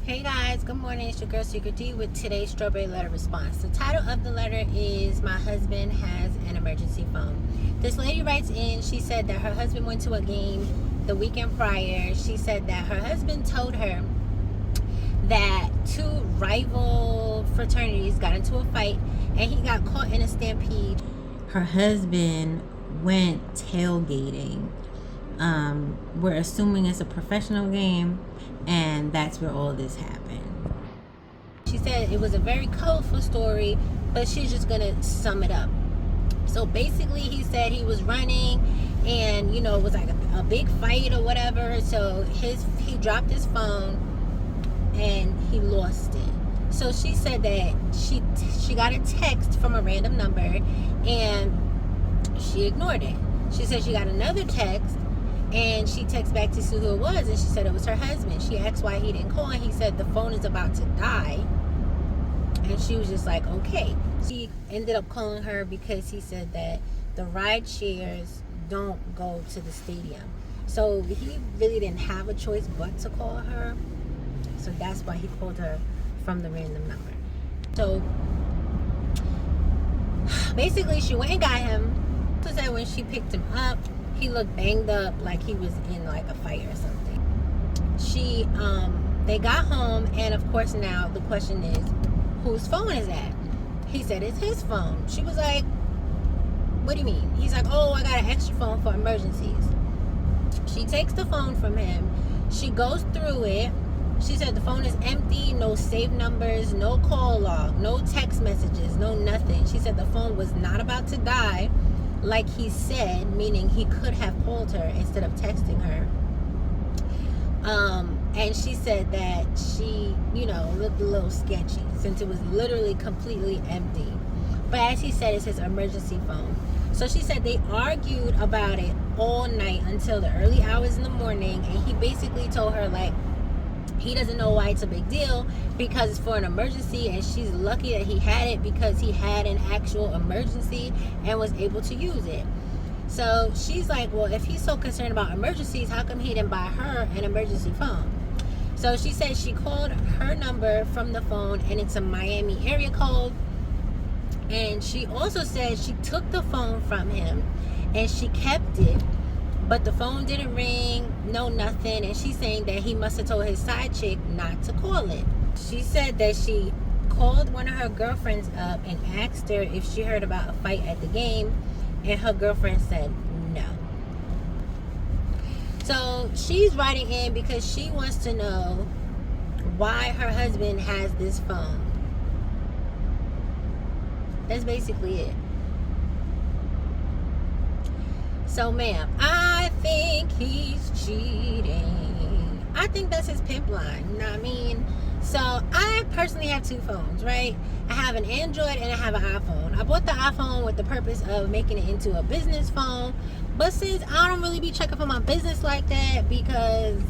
Hey guys, good morning. It's your girl SeekretD with today's strawberry letter response. The title of the letter is "My husband has an emergency phone." This lady writes in, she said that her husband went to a game the weekend prior. She said that her husband told her that two rival fraternities got into a fight and he got caught in a stampede. Her husband went tailgating. We're assuming it's a professional game, and that's where all this happened. She said it was a very colorful story, but she's just gonna sum it up. So basically, he said he was running, and it was like a big fight or whatever. So he dropped his phone, and he lost it. So she said that she got a text from a random number, and she ignored it. She said she got another text, and she texted back to see who it was, and she said it was her husband. She asked why he didn't call, and he said the phone is about to die. And she was just like, okay. She ended up calling her because he said that the ride shares don't go to the stadium. So he really didn't have a choice but to call her. So that's why he called her from the random number. So basically, she went and got him. So that when she picked him up, he looked banged up, like he was in like a fight or something. They got home, and of course now the question is, whose phone is that? He said it's his phone. She was like, what do you mean? He's like, oh, I got an extra phone for emergencies. She takes the phone from him. She goes through it. She said the phone is empty, no saved numbers, no call log, no text messages, no nothing. She said the phone was not about to die, like he said, meaning he could have called her instead of texting her. And she said that she, looked a little sketchy since it was literally completely empty. But as he said, it's his emergency phone. So she said they argued about it all night until the early hours in the morning, and he basically told her, like, he doesn't know why it's a big deal because it's for an emergency, and she's lucky that he had it because he had an actual emergency and was able to use it. So she's like, well, if he's so concerned about emergencies, how come he didn't buy her an emergency phone? So she said she called her number from the phone, and it's a Miami area code. And she also said she took the phone from him and she kept it, but the phone didn't ring, no nothing. And she's saying that he must have told his side chick not to call it. She said that she called one of her girlfriends up and asked her if she heard about a fight at the game, and her girlfriend said no. So she's writing in because she wants to know why her husband has this phone. That's basically it. So, ma'am, I think he's cheating. I think that's his pimp line. You know what I mean? So, I personally have two phones, right? I have an Android and I have an iPhone. I bought the iPhone with the purpose of making it into a business phone. But since I don't really be checking for my business like that, because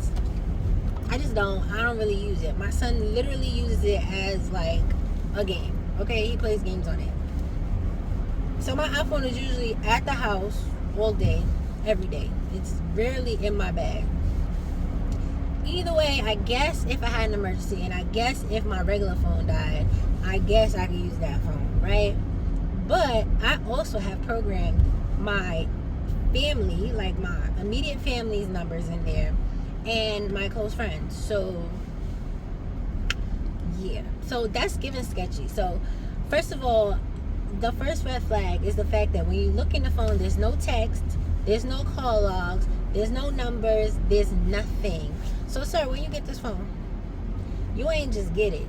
I don't really use it. My son literally uses it as like a game. Okay? He plays games on it. So my iPhone is usually at the house all day, every day. It's rarely in my bag. Either way, I guess if I had an emergency, and I guess if my regular phone died, I guess I could use that phone, right? But I also have programmed my family, like my immediate family's numbers in there, and my close friends. So yeah, so that's given sketchy. So first of all, the first red flag is the fact that when you look in the phone, there's no text, there's no call logs, there's no numbers, there's nothing. So, sir, when you get this phone, you ain't just get it.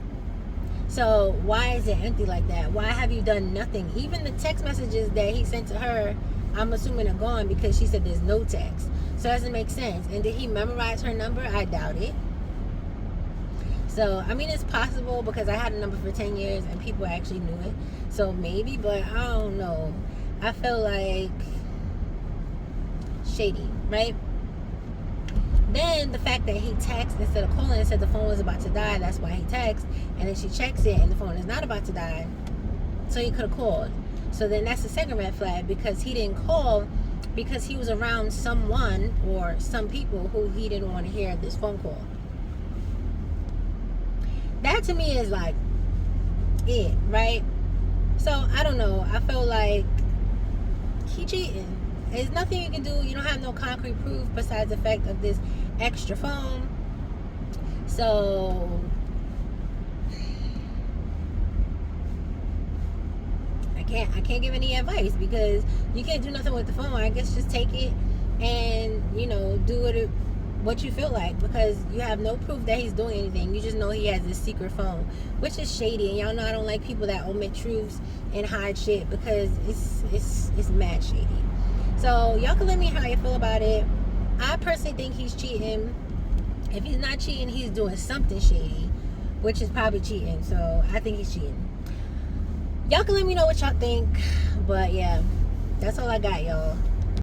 So why is it empty like that? Why have you done nothing? Even the text messages that he sent to her, I'm assuming are gone because she said there's no text. So it doesn't make sense. And did he memorize her number? I doubt it. So, I mean, it's possible because I had a number for 10 years and people actually knew it. So maybe, but I don't know. I feel like shady, right? Then the fact that he texted instead of calling and said the phone was about to die, that's why he texted. And then she checks it and the phone is not about to die. So he could have called. So then that's the second red flag, because he didn't call because he was around someone or some people who he didn't want to hear this phone call. That to me is like it, right? So I don't know. I feel like he cheating. There's nothing you can do. You don't have no concrete proof besides the fact of this extra phone. So I can't give any advice because you can't do nothing with the phone. I guess just take it and, you know, do what you feel like, because you have no proof that he's doing anything. You just know he has this secret phone, which is shady. And y'all know I don't like people that omit truths and hide shit, because it's mad shady. So y'all can let me know how you feel about it. I personally think he's cheating. If he's not cheating, he's doing something shady, which is probably cheating. So I think he's cheating. Y'all can let me know what y'all think. But yeah, that's all I got, y'all.